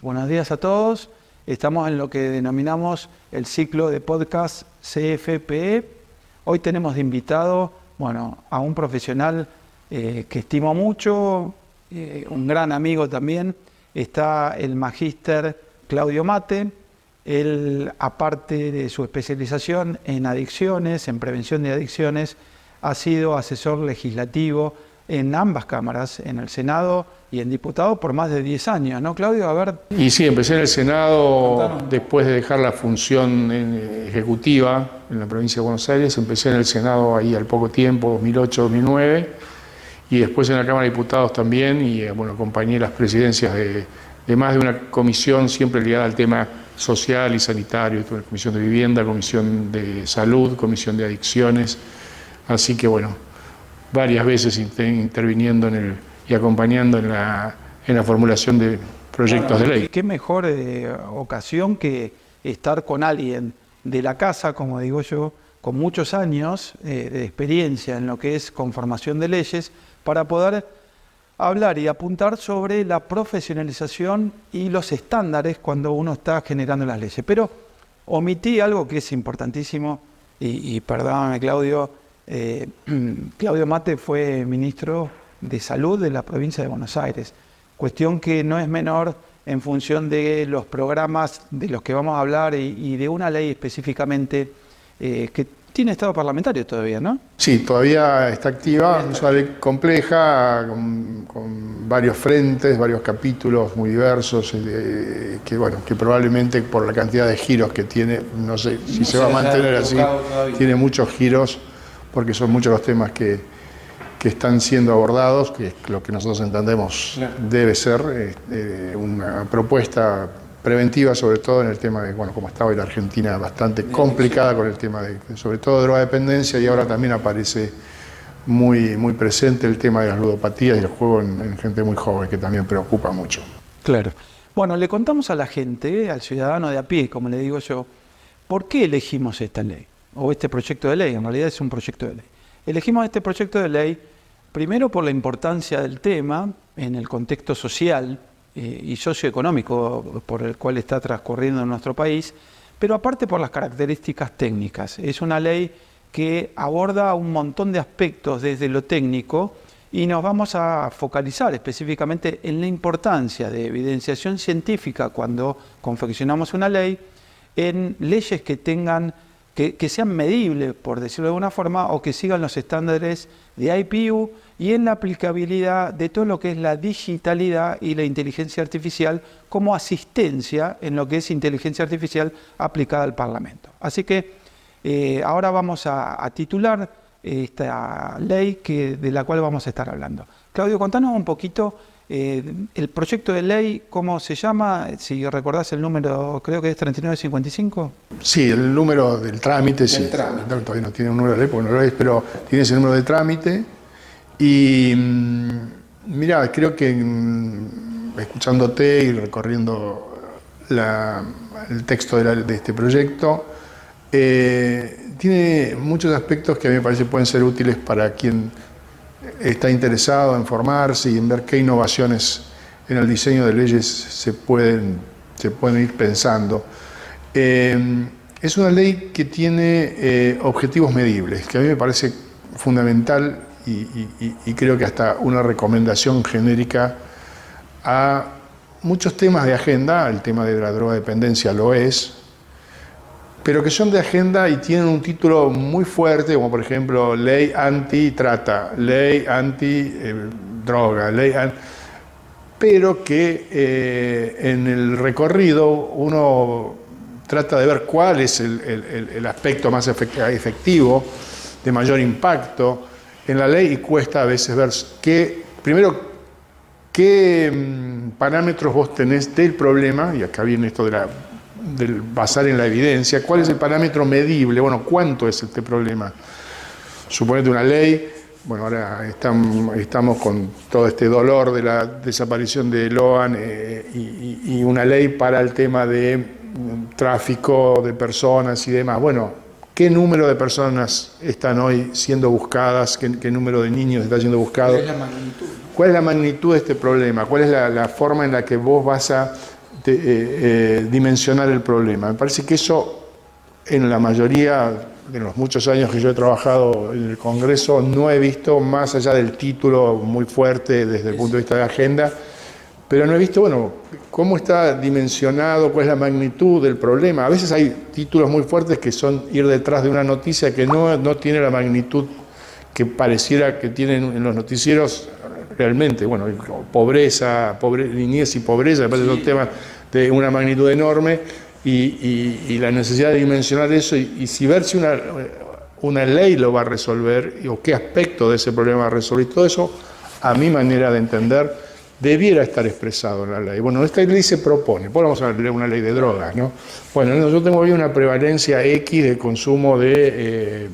Buenos días a todos. Estamos en lo que denominamos el ciclo de podcast CFPE. Hoy tenemos de invitado, a un profesional que estimo mucho, un gran amigo también. Está el magíster Claudio Mate. Él, aparte de su especialización en adicciones, en prevención de adicciones, ha sido asesor legislativo en ambas cámaras, en el Senado y en diputado, por más de 10 años, ¿no, Claudio? A ver. Y sí, empecé en el Senado después de dejar la función ejecutiva en la provincia de Buenos Aires. Empecé en el Senado ahí al poco tiempo, 2008, 2009, y después en la Cámara de Diputados también, y acompañé las presidencias de más de una comisión siempre ligada al tema social y sanitario, comisión de vivienda, comisión de salud, comisión de adicciones, así que varias veces interviniendo y acompañando en la formulación de proyectos de ley. Qué mejor ocasión que estar con alguien de la casa, como digo yo, con muchos años de experiencia en lo que es conformación de leyes, para poder hablar y apuntar sobre la profesionalización y los estándares cuando uno está generando las leyes. Pero omití algo que es importantísimo, y perdóname, Claudio. Claudio Mate fue ministro de Salud de la provincia de Buenos Aires, cuestión que no es menor en función de los programas de los que vamos a hablar y de una ley específicamente que tiene estado parlamentario todavía, ¿no? Sí, todavía está activa, es una ley compleja, con varios frentes, varios capítulos muy diversos, que probablemente por la cantidad de giros que tiene, no sé si se va a mantener así, tiene muchos giros, porque son muchos los temas que están siendo abordados, que es lo que nosotros entendemos debe ser una propuesta preventiva, sobre todo en el tema de, como está hoy la Argentina bastante complicada con el tema de, sobre todo, drogodependencia, y ahora también aparece muy, muy presente el tema de las ludopatías y el juego en gente muy joven, que también preocupa mucho. Claro. Le contamos a la gente, al ciudadano de a pie, como le digo yo, ¿por qué elegimos esta ley? O este proyecto de ley, en realidad es un proyecto de ley. Elegimos este proyecto de ley primero por la importancia del tema en el contexto social y socioeconómico por el cual está transcurriendo en nuestro país, pero aparte por las características técnicas. Es una ley que aborda un montón de aspectos desde lo técnico, y nos vamos a focalizar específicamente en la importancia de evidenciación científica cuando confeccionamos una ley, en leyes que tengan que sean medibles, por decirlo de alguna forma, o que sigan los estándares de IPU, y en la aplicabilidad de todo lo que es la digitalidad y la inteligencia artificial como asistencia en lo que es inteligencia artificial aplicada al Parlamento. Así que ahora vamos a titular esta ley de la cual vamos a estar hablando. Claudio, contanos un poquito el proyecto de ley, ¿cómo se llama? Si recordás el número, creo que es 3955. Sí, el número del trámite, sí. Todavía no tiene un número de ley, porque no lo es, pero tiene ese número de trámite. Y mira, creo que escuchándote y recorriendo el texto de este proyecto, tiene muchos aspectos que a mí me parece pueden ser útiles para quien está interesado en formarse y en ver qué innovaciones en el diseño de leyes se pueden ir pensando. Es una ley que tiene objetivos medibles, que a mí me parece fundamental, y creo que hasta una recomendación genérica a muchos temas de agenda. El tema de la drogodependencia lo es, pero que son de agenda y tienen un título muy fuerte, como por ejemplo ley anti-trata, ley anti-droga, pero que en el recorrido uno trata de ver cuál es el aspecto más efectivo, de mayor impacto en la ley, y cuesta a veces ver primero qué parámetros vos tenés del problema, y acá viene esto del basar en la evidencia, cuál es el parámetro medible, ¿cuánto es este problema? Suponete una ley, ahora estamos con todo este dolor de la desaparición de Loan, y una ley para el tema de tráfico de personas y demás. ¿Qué número de personas están hoy siendo buscadas? ¿Qué número de niños está siendo buscado? ¿Cuál es la magnitud? ¿Cuál es la magnitud de este problema? ¿Cuál es la forma en la que vos vas a dimensionar el problema. Me parece que eso, en la mayoría de los muchos años que yo he trabajado en el Congreso, no he visto, más allá del título muy fuerte desde el punto de vista de agenda, pero no he visto, bueno, cómo está dimensionado, cuál es la magnitud del problema. A veces hay títulos muy fuertes que son ir detrás de una noticia que no tiene la magnitud que pareciera que tienen en los noticieros realmente. Bueno, pobreza, niñez y pobreza, me parece que son temas de una magnitud enorme, y la necesidad de dimensionar eso, y si ver si una ley lo va a resolver, o qué aspecto de ese problema va a resolver. Y todo eso, a mi manera de entender, debiera estar expresado en la ley. Bueno, esta ley se propone, pues vamos a leer una ley de drogas, ¿no? Bueno, yo tengo hoy una prevalencia X de consumo de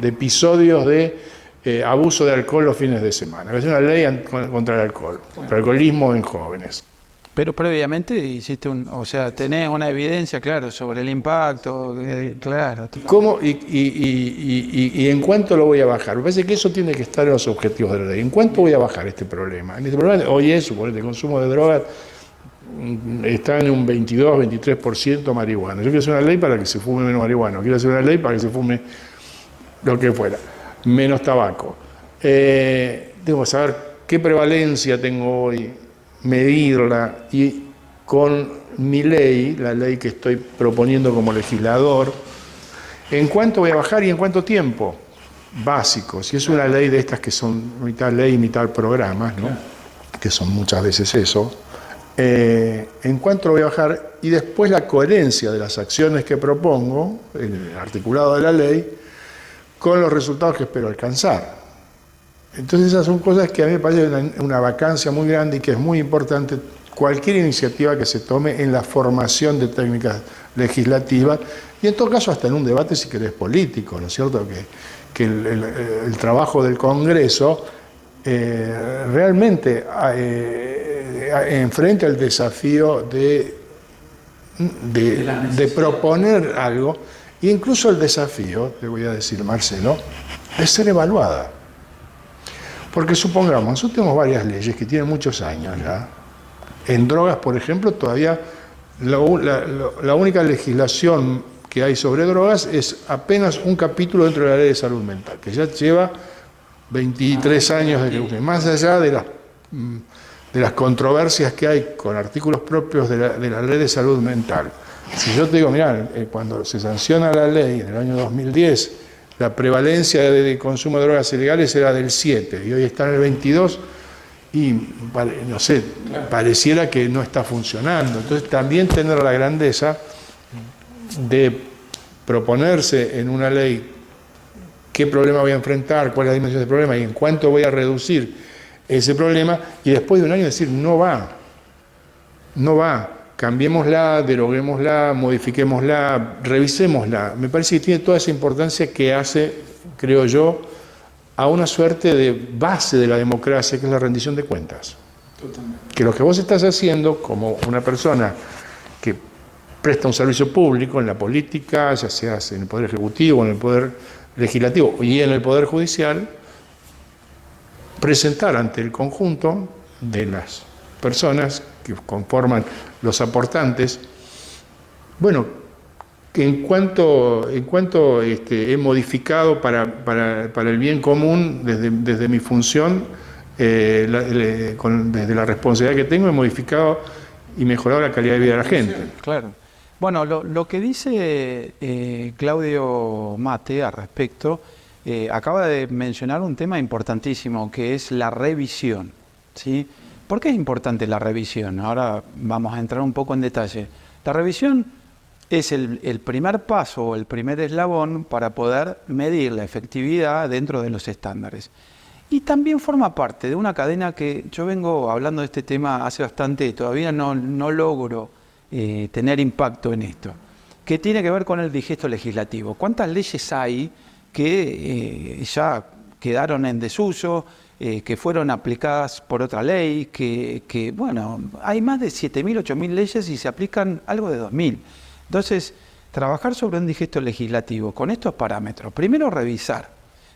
episodios de abuso de alcohol los fines de semana. Es una ley contra el alcohol, contra el alcoholismo en jóvenes. Pero previamente hiciste o sea, tenés una evidencia, claro, sobre el impacto, claro. ¿Cómo y en cuánto lo voy a bajar? Me parece que eso tiene que estar en los objetivos de la ley. ¿En cuánto voy a bajar este problema? En este problema hoy suponete, el consumo de drogas está en un 22-23% marihuana. Yo quiero hacer una ley para que se fume menos marihuana, quiero hacer una ley para que se fume lo que fuera, menos tabaco. Tengo que saber qué prevalencia tengo hoy, medirla, y con mi ley, la ley que estoy proponiendo como legislador, ¿en cuánto voy a bajar y en cuánto tiempo? Básico. Si es una ley de estas que son mitad ley y mitad programas, ¿no? Que son muchas veces eso, ¿en cuánto lo voy a bajar? Y después la coherencia de las acciones que propongo, en el articulado de la ley, con los resultados que espero alcanzar. Entonces esas son cosas que a mí me parece una vacancia muy grande, y que es muy importante cualquier iniciativa que se tome en la formación de técnicas legislativas, y en todo caso hasta en un debate, si querés, político, ¿no es cierto? Que el trabajo del Congreso realmente enfrente al desafío de proponer algo, e incluso el desafío, te voy a decir, Marcelo, de ser evaluada. Porque supongamos, nosotros tenemos varias leyes que tienen muchos años ya. En drogas, por ejemplo, todavía la única legislación que hay sobre drogas es apenas un capítulo dentro de la Ley de Salud Mental, que ya lleva 23 años de que, más allá de las controversias que hay con artículos propios de la Ley de Salud Mental. Si yo te digo, mirá, cuando se sanciona la ley en el año 2010, la prevalencia de consumo de drogas ilegales era del 7, y hoy está en el 22, y no sé, pareciera que no está funcionando. Entonces también tener la grandeza de proponerse en una ley qué problema voy a enfrentar, cuál es la dimensión del problema y en cuánto voy a reducir ese problema, y después de un año decir, no va, cambiémosla, deroguémosla, modifiquémosla, revisémosla. Me parece que tiene toda esa importancia que hace, creo yo, a una suerte de base de la democracia, que es la rendición de cuentas. Totalmente. Que lo que vos estás haciendo como una persona que presta un servicio público en la política, ya sea en el Poder Ejecutivo, en el Poder Legislativo y en el Poder Judicial, presentar ante el conjunto de las personas que conforman los aportantes, bueno, en cuanto he modificado para el bien común desde mi función, desde la responsabilidad que tengo, he modificado y mejorado la calidad de vida de la gente. Claro. Bueno, lo que dice Claudio Mate al respecto, acaba de mencionar un tema importantísimo, que es la revisión, ¿sí? ¿Por qué es importante la revisión? Ahora vamos a entrar un poco en detalle. La revisión es el primer paso o el primer eslabón para poder medir la efectividad dentro de los estándares. Y también forma parte de una cadena que yo vengo hablando de este tema hace bastante, todavía no logro tener impacto en esto, que tiene que ver con el digesto legislativo. ¿Cuántas leyes hay que ya quedaron en desuso, que fueron aplicadas por otra ley, que bueno, hay más de 7.000, 8.000 leyes y se aplican algo de 2.000. Entonces, trabajar sobre un digesto legislativo con estos parámetros, primero revisar,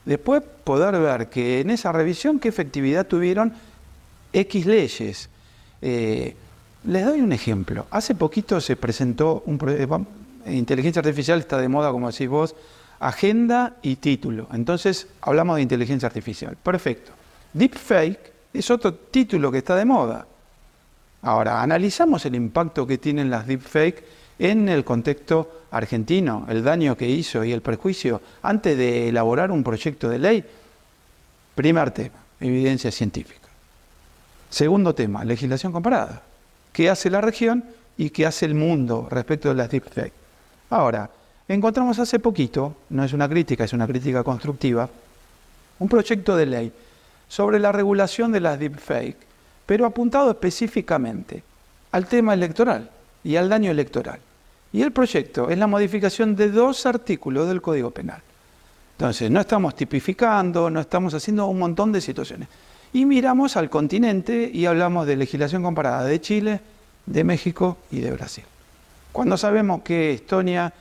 después poder ver que en esa revisión qué efectividad tuvieron X leyes, Les doy un ejemplo. Hace poquito se presentó inteligencia artificial está de moda, como decís vos, agenda y título. Entonces hablamos de inteligencia artificial. Perfecto. Deepfake es otro título que está de moda. Ahora, analizamos el impacto que tienen las deepfake en el contexto argentino, el daño que hizo y el perjuicio antes de elaborar un proyecto de ley. Primer tema, evidencia científica. Segundo tema, legislación comparada. ¿Qué hace la región y qué hace el mundo respecto de las deepfake? Ahora, encontramos hace poquito, no es una crítica, es una crítica constructiva, un proyecto de ley sobre la regulación de las deepfake, pero apuntado específicamente al tema electoral y al daño electoral. Y el proyecto es la modificación de 2 artículos del Código Penal. Entonces, no estamos tipificando, no estamos haciendo un montón de situaciones. Y miramos al continente y hablamos de legislación comparada de Chile, de México y de Brasil. Cuando sabemos que Estonia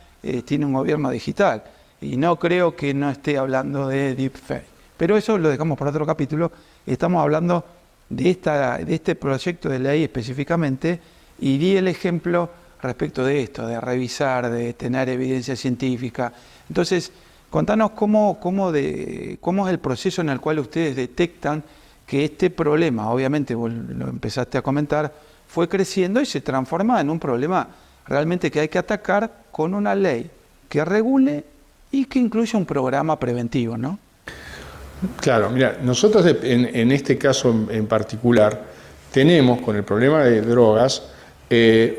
tiene un gobierno digital, y no creo que no esté hablando de deepfake. Pero eso lo dejamos para otro capítulo. Estamos hablando de este proyecto de ley específicamente, y di el ejemplo respecto de esto, de revisar, de tener evidencia científica. Entonces, contanos cómo es el proceso en el cual ustedes detectan que este problema, obviamente vos lo empezaste a comentar, fue creciendo y se transforma en un problema realmente que hay que atacar con una ley que regule y que incluya un programa preventivo, ¿no? Claro, mira, nosotros en este caso en particular tenemos con el problema de drogas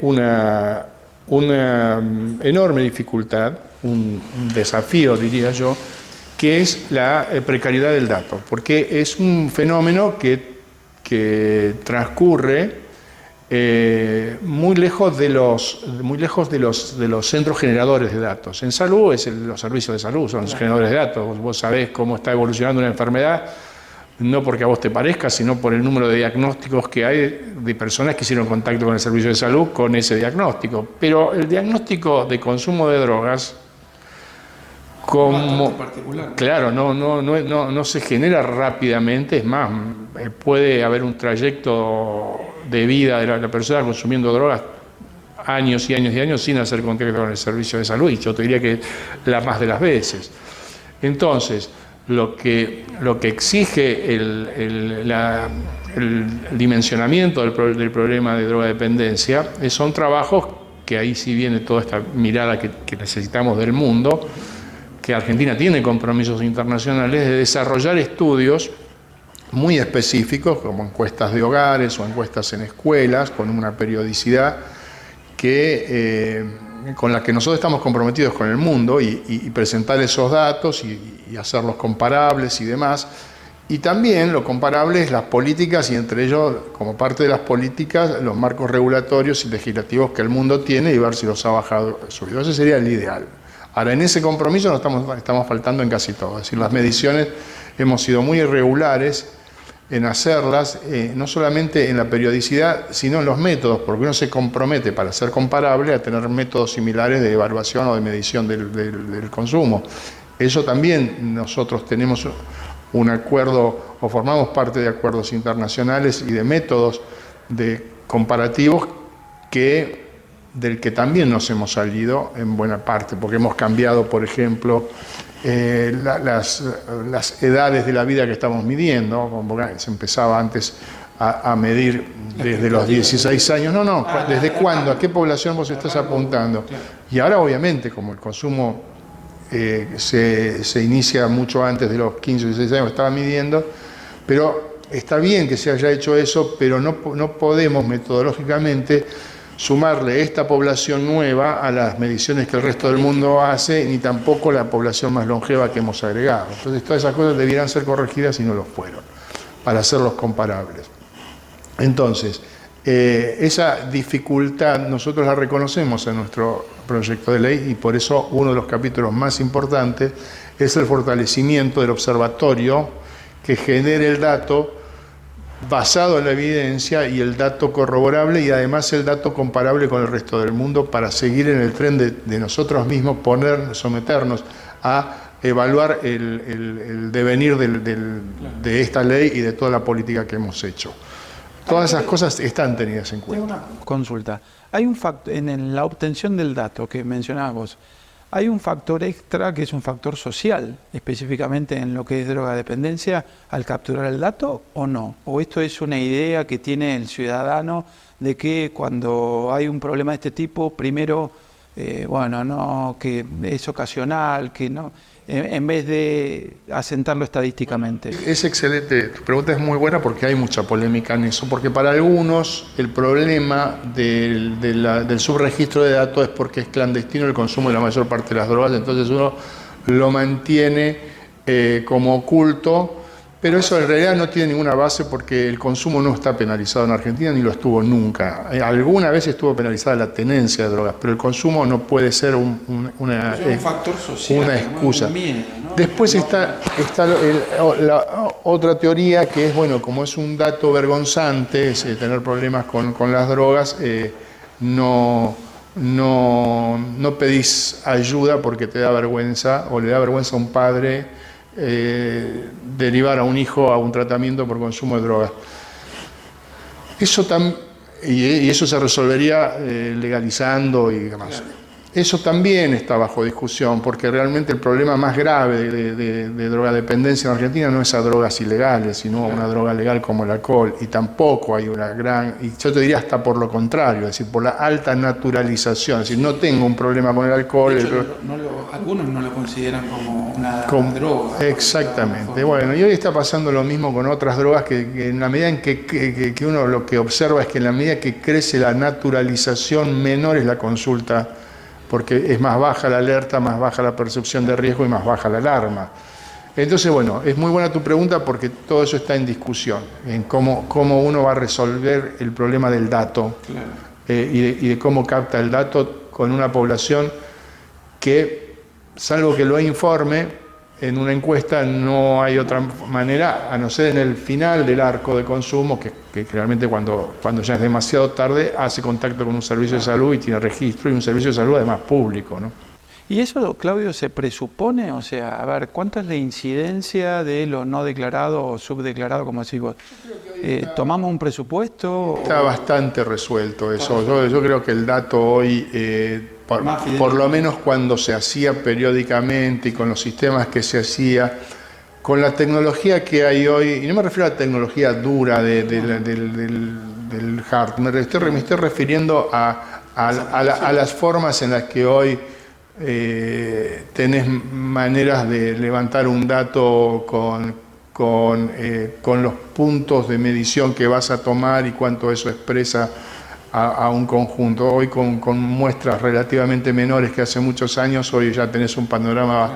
una enorme dificultad, un desafío, diría yo, que es la precariedad del dato, porque es un fenómeno que transcurre muy lejos de los centros generadores de datos. En salud, los servicios de salud son los generadores de datos. Vos sabés cómo está evolucionando una enfermedad, no porque a vos te parezca, sino por el número de diagnósticos que hay de personas que hicieron contacto con el servicio de salud con ese diagnóstico. Pero el diagnóstico de consumo de drogas, claro, no se genera rápidamente, es más, puede haber un trayecto de vida de la persona consumiendo drogas años y años y años sin hacer contacto con el servicio de salud, y yo te diría que la más de las veces. Entonces, lo que exige el dimensionamiento del problema de drogadependencia son trabajos que ahí sí viene toda esta mirada que necesitamos del mundo, que Argentina tiene compromisos internacionales de desarrollar estudios muy específicos, como encuestas de hogares o encuestas en escuelas, con una periodicidad con la que nosotros estamos comprometidos con el mundo, y presentar esos datos y hacerlos comparables y demás. Y también lo comparable es las políticas, y entre ellos, como parte de las políticas, los marcos regulatorios y legislativos que el mundo tiene, y ver si los ha bajado o subido. Ese sería el ideal. Ahora, en ese compromiso nos estamos faltando en casi todo. Es decir, las mediciones hemos sido muy irregulares en hacerlas, no solamente en la periodicidad, sino en los métodos, porque uno se compromete para ser comparable a tener métodos similares de evaluación o de medición del consumo. Eso también nosotros tenemos un acuerdo, o formamos parte de acuerdos internacionales y de métodos de comparativos del que también nos hemos salido en buena parte, porque hemos cambiado, por ejemplo, las edades de la vida que estamos midiendo. Se empezaba antes a medir desde los 16 años. ¿Desde cuándo? ¿A qué población vos estás apuntando? Y ahora, obviamente, como el consumo se inicia mucho antes de los 15 o 16 años, estaba midiendo, pero está bien que se haya hecho eso, pero no podemos metodológicamente sumarle esta población nueva a las mediciones que el resto del mundo hace, ni tampoco la población más longeva que hemos agregado. Entonces, todas esas cosas debieran ser corregidas y no lo fueron, para hacerlos comparables. Entonces, esa dificultad nosotros la reconocemos en nuestro proyecto de ley, y por eso uno de los capítulos más importantes es el fortalecimiento del observatorio que genere el dato basado en la evidencia y el dato corroborable, y además el dato comparable con el resto del mundo, para seguir en el tren de nosotros mismos, someternos a evaluar el devenir de esta ley y de toda la política que hemos hecho. Todas esas cosas están tenidas en Tengo cuenta. una consulta. Hay un factor, la obtención del dato que mencionabas vos, hay un factor extra que es un factor social, específicamente en lo que es drogadependencia, al capturar el dato o no. O esto es una idea que tiene el ciudadano de que cuando hay un problema de este tipo, primero, bueno, no, que es ocasional, que no, en vez de asentarlo estadísticamente. Es excelente, tu pregunta es muy buena porque hay mucha polémica en eso, porque para algunos el problema del subregistro de datos es porque es clandestino el consumo de la mayor parte de las drogas, entonces uno lo mantiene como oculto, pero eso en realidad no tiene ninguna base porque el consumo no está penalizado en Argentina ni lo estuvo nunca. Alguna vez estuvo penalizada la tenencia de drogas, pero el consumo no puede ser una factor social, una excusa. Un miedo, ¿no? Después está la otra teoría que es, bueno, como es un dato vergonzante, tener problemas con las drogas, no pedís ayuda porque te da vergüenza o le da vergüenza a un padre derivar a un hijo a un tratamiento por consumo de drogas. Y eso se resolvería legalizando y demás. Claro. Eso también está bajo discusión, porque realmente el problema más grave de drogadependencia en Argentina no es a drogas ilegales, sino a una droga legal como el alcohol. Y tampoco hay una gran, y yo te diría hasta por lo contrario, es decir, por la alta naturalización. Es decir, no tengo un problema con el alcohol. De hecho, algunos no lo consideran como una droga. Exactamente. Bueno, y hoy está pasando lo mismo con otras drogas que en la medida en que uno lo que observa es que en la medida que crece la naturalización, menor es la consulta, porque es más baja la alerta, más baja la percepción de riesgo y más baja la alarma. Entonces, bueno, es muy buena tu pregunta porque todo eso está en discusión, en cómo uno va a resolver el problema del dato. Claro. Y de cómo capta el dato con una población que, salvo que lo informe, en una encuesta no hay otra manera, a no ser en el final del arco de consumo, que realmente cuando ya es demasiado tarde, hace contacto con un servicio de salud y tiene registro, y un servicio de salud además público, ¿no? ¿Y eso, Claudio, se presupone? O sea, a ver, ¿cuánta es la incidencia de lo no declarado o subdeclarado, como decís vos? ¿Tomamos un presupuesto? Está bastante resuelto eso. Yo creo que el dato hoy, por lo menos cuando se hacía periódicamente y con los sistemas que se hacía, con la tecnología que hay hoy, y no me refiero a la tecnología dura del hard, me estoy refiriendo a las formas en las que hoy tenés maneras de levantar un dato con los puntos de medición que vas a tomar y cuánto eso expresa a un conjunto. Hoy con muestras relativamente menores que hace muchos años, hoy ya tenés un panorama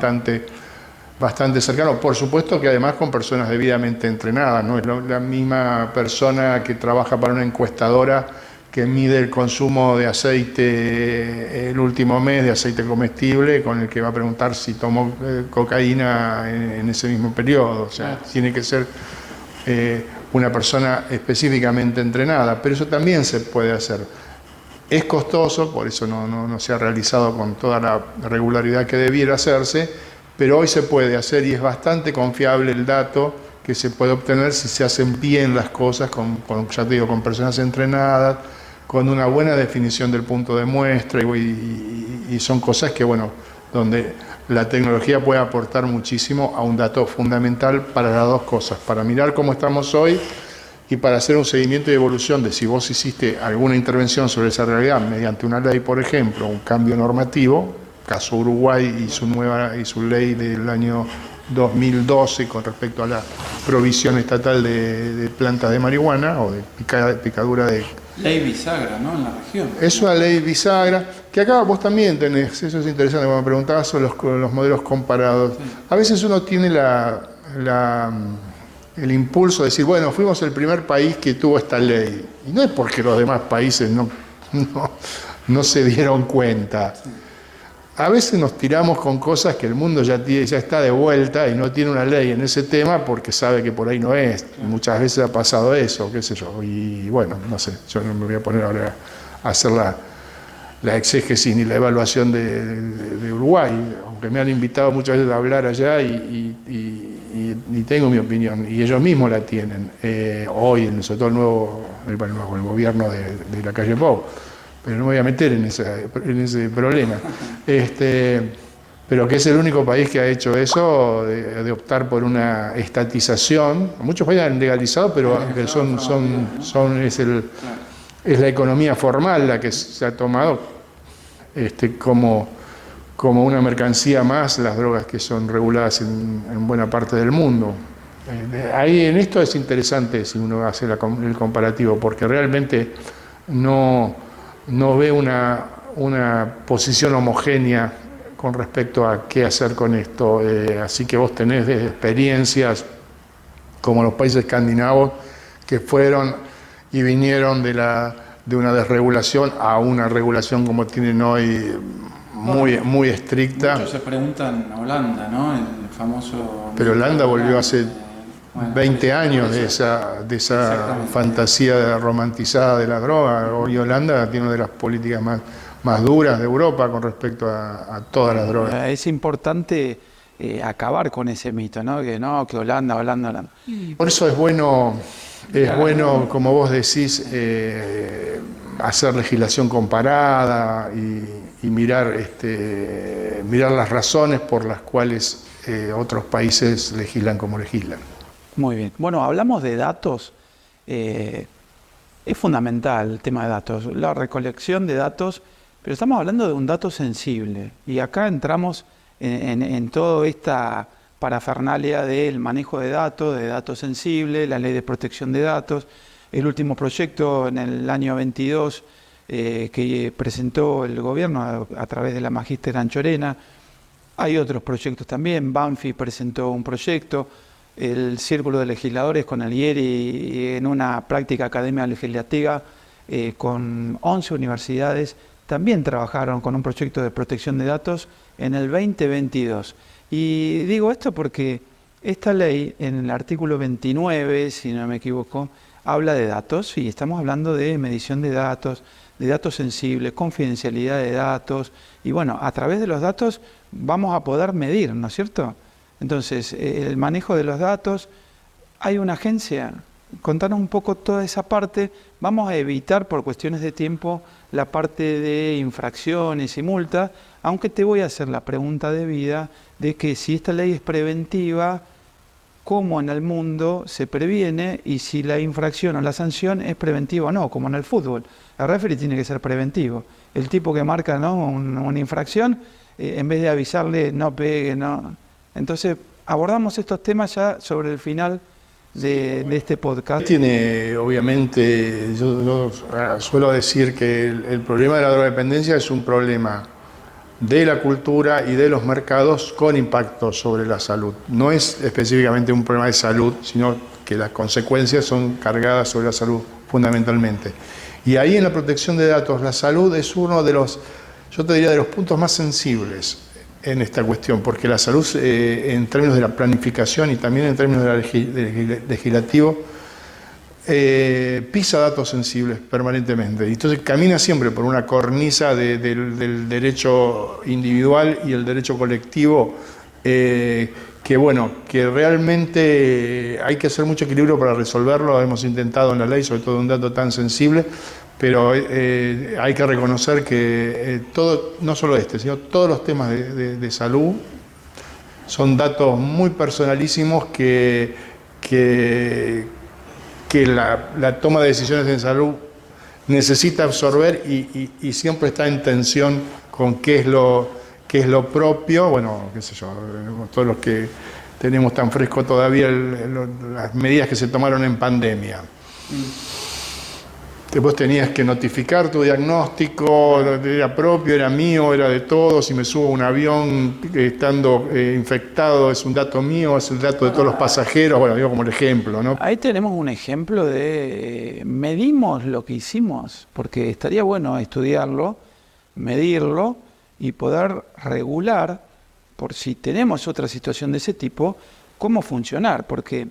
bastante cercano. Por supuesto que además con personas debidamente entrenadas, no es la misma persona que trabaja para una encuestadora que mide el consumo de aceite el último mes, de aceite comestible, con el que va a preguntar si tomó cocaína en ese mismo periodo. O sea, tiene que ser una persona específicamente entrenada, pero eso también se puede hacer. Es costoso, por eso no se ha realizado con toda la regularidad que debiera hacerse, pero hoy se puede hacer y es bastante confiable el dato que se puede obtener si se hacen bien las cosas, ya te digo, con personas entrenadas, con una buena definición del punto de muestra y son cosas que, bueno, donde la tecnología puede aportar muchísimo a un dato fundamental para las dos cosas, para mirar cómo estamos hoy y para hacer un seguimiento y evolución de si vos hiciste alguna intervención sobre esa realidad mediante una ley, por ejemplo, un cambio normativo, caso Uruguay y su ley del año 2012 con respecto a la provisión estatal de plantas de marihuana o de picadura de... Ley bisagra, ¿no? En la región. Es una ley bisagra, que acá vos también tenés, eso es interesante, cuando me preguntabas sobre los modelos comparados. Sí. A veces uno tiene el impulso de decir, bueno, fuimos el primer país que tuvo esta ley. Y no es porque los demás países no se dieron cuenta. Sí. A veces nos tiramos con cosas que el mundo ya está de vuelta y no tiene una ley en ese tema porque sabe que por ahí no es. Muchas veces ha pasado eso, qué sé yo. Y bueno, no sé, yo no me voy a poner ahora a hacer la exégesis ni la evaluación de Uruguay, aunque me han invitado muchas veces a hablar allá y tengo mi opinión, y ellos mismos la tienen, hoy, sobre todo el gobierno de la calle Pou, pero no me voy a meter en ese problema. Pero que es el único país que ha hecho eso, de optar por una estatización. Muchos países han legalizado, pero es la economía formal la que se ha tomado como una mercancía más las drogas que son reguladas en buena parte del mundo. Ahí en esto es interesante si uno hace el comparativo, porque realmente no ve una posición homogénea con respecto a qué hacer con esto. Así que vos tenés experiencias como los países escandinavos que fueron y vinieron de una desregulación a una regulación como tienen hoy muy estricta. Muchos se preguntan Holanda, ¿no? El famoso... Pero Holanda volvió hace 20 años de esa fantasía romantizada de la droga. Hoy Holanda tiene una de las políticas más duras de Europa con respecto a todas las drogas. Es importante acabar con ese mito, ¿no? Que Holanda. Por eso es bueno, como vos decís, hacer legislación comparada y mirar las razones por las cuales otros países legislan como legislan. Muy bien. Bueno, hablamos de datos. Es fundamental el tema de datos, la recolección de datos, pero estamos hablando de un dato sensible. Y acá entramos en toda esta parafernalia del manejo de datos sensibles, la ley de protección de datos, el último proyecto en el año 22 que presentó el gobierno a través de la magíster Anchorena. Hay otros proyectos también, Banfi presentó un proyecto, el Círculo de Legisladores con el IERI en una práctica academia legislativa con 11 universidades también trabajaron con un proyecto de protección de datos en el 2022. Y digo esto porque esta ley, en el artículo 29, si no me equivoco, habla de datos y estamos hablando de medición de datos sensibles, confidencialidad de datos, y bueno, a través de los datos vamos a poder medir, ¿no es cierto? Entonces, el manejo de los datos, hay una agencia. Contanos un poco toda esa parte. Vamos a evitar por cuestiones de tiempo la parte de infracciones y multas, aunque te voy a hacer la pregunta debida de que si esta ley es preventiva, cómo en el mundo se previene y si la infracción o la sanción es preventiva o no, como en el fútbol. El referee tiene que ser preventivo. El tipo que marca, ¿no?, una infracción, en vez de avisarle no pegue, no. Entonces, abordamos estos temas ya sobre el final de este podcast. Tiene, obviamente, yo suelo decir que el problema de la drogodependencia es un problema de la cultura y de los mercados con impacto sobre la salud. No es específicamente un problema de salud, sino que las consecuencias son cargadas sobre la salud fundamentalmente. Y ahí en la protección de datos, la salud es uno de los, yo te diría, de los puntos más sensibles en esta cuestión, porque la salud en términos de la planificación y también en términos del legislativo pisa datos sensibles permanentemente. Y entonces camina siempre por una cornisa del derecho individual y el derecho colectivo que realmente hay que hacer mucho equilibrio para resolverlo. Hemos intentado en la ley, sobre todo un dato tan sensible, pero hay que reconocer que no solo sino todos los temas de salud son datos muy personalísimos que la toma de decisiones en salud necesita absorber y siempre está en tensión con qué es lo propio. Bueno, qué sé yo, todos los que tenemos tan fresco todavía las medidas que se tomaron en pandemia. Después tenías que notificar tu diagnóstico, era propio, era mío, era de todos. Si me subo a un avión estando infectado, es un dato mío, es el dato de todos los pasajeros. Bueno, digo como el ejemplo, ¿no? Ahí tenemos un ejemplo de medimos lo que hicimos, porque estaría bueno estudiarlo, medirlo y poder regular, por si tenemos otra situación de ese tipo, cómo funcionar, porque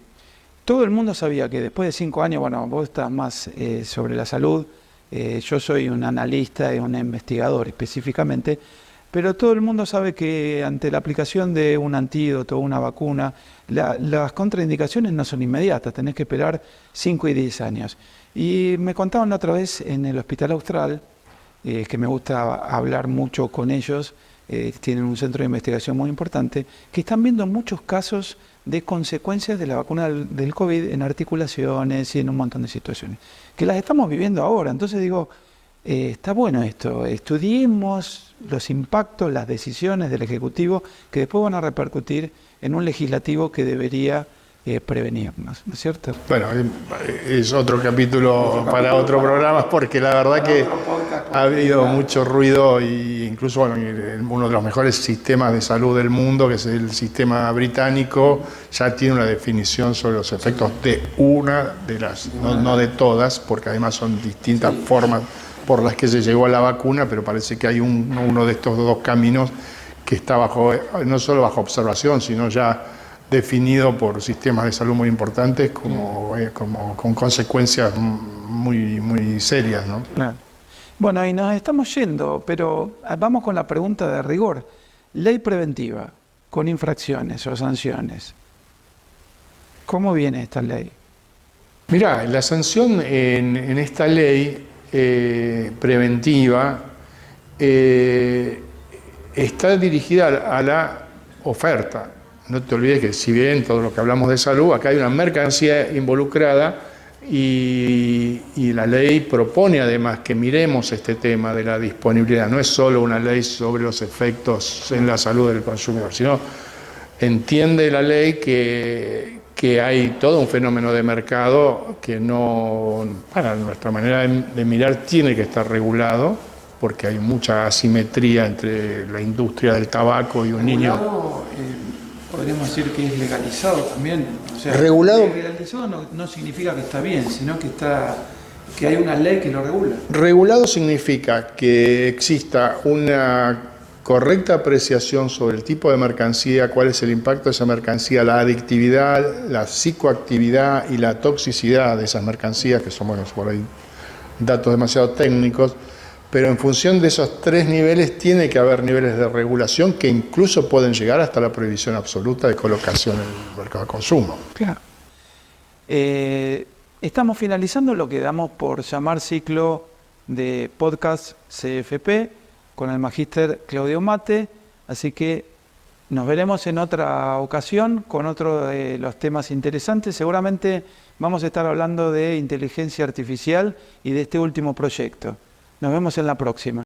todo el mundo sabía que después de 5 años, bueno, vos estás más sobre la salud, Yo soy un analista y un investigador específicamente, pero todo el mundo sabe que ante la aplicación de un antídoto o una vacuna, las contraindicaciones no son inmediatas, tenés que esperar 5 y 10 años. Y me contaban la otra vez en el Hospital Austral, que me gusta hablar mucho con ellos, tienen un centro de investigación muy importante, que están viendo muchos casos de consecuencias de la vacuna del COVID en articulaciones y en un montón de situaciones, que las estamos viviendo ahora. Entonces digo, está bueno esto, estudiemos los impactos, las decisiones del Ejecutivo que después van a repercutir en un legislativo que debería prevenirnos, ¿no es cierto? Bueno, es otro capítulo para otro programa, porque la verdad que ha habido mucho ruido e incluso bueno, uno de los mejores sistemas de salud del mundo, que es el sistema británico, ya tiene una definición sobre los efectos de una de las, no de todas, porque además son distintas formas por las que se llegó a la vacuna, pero parece que hay uno de estos dos caminos que está no solo bajo observación, sino ya definido por sistemas de salud muy importantes con consecuencias muy serias, ¿no? Claro. Bueno, y nos estamos yendo, pero vamos con la pregunta de rigor. Ley preventiva, con infracciones o sanciones. ¿Cómo viene esta ley? Mirá, la sanción en esta ley preventiva está dirigida a la oferta. No te olvides que si bien todo lo que hablamos de salud, acá hay una mercancía involucrada y la ley propone además que miremos este tema de la disponibilidad. No es solo una ley sobre los efectos en la salud del consumidor, sino entiende la ley que hay todo un fenómeno de mercado que no, para nuestra manera de mirar, tiene que estar regulado, porque hay mucha asimetría entre la industria del tabaco y un niño. Podríamos decir que es legalizado también. O sea, regulado. Legalizado no significa que está bien, sino que hay una ley que lo regula. Regulado significa que exista una correcta apreciación sobre el tipo de mercancía, cuál es el impacto de esa mercancía, la adictividad, la psicoactividad y la toxicidad de esas mercancías, que son, bueno, por ahí datos demasiado técnicos, pero en función de esos tres niveles tiene que haber niveles de regulación que incluso pueden llegar hasta la prohibición absoluta de colocación en el mercado de consumo. Claro. Estamos finalizando lo que damos por llamar ciclo de podcast CFP con el magíster Claudio Mate, así que nos veremos en otra ocasión con otro de los temas interesantes. Seguramente vamos a estar hablando de inteligencia artificial y de este último proyecto. Nos vemos en la próxima.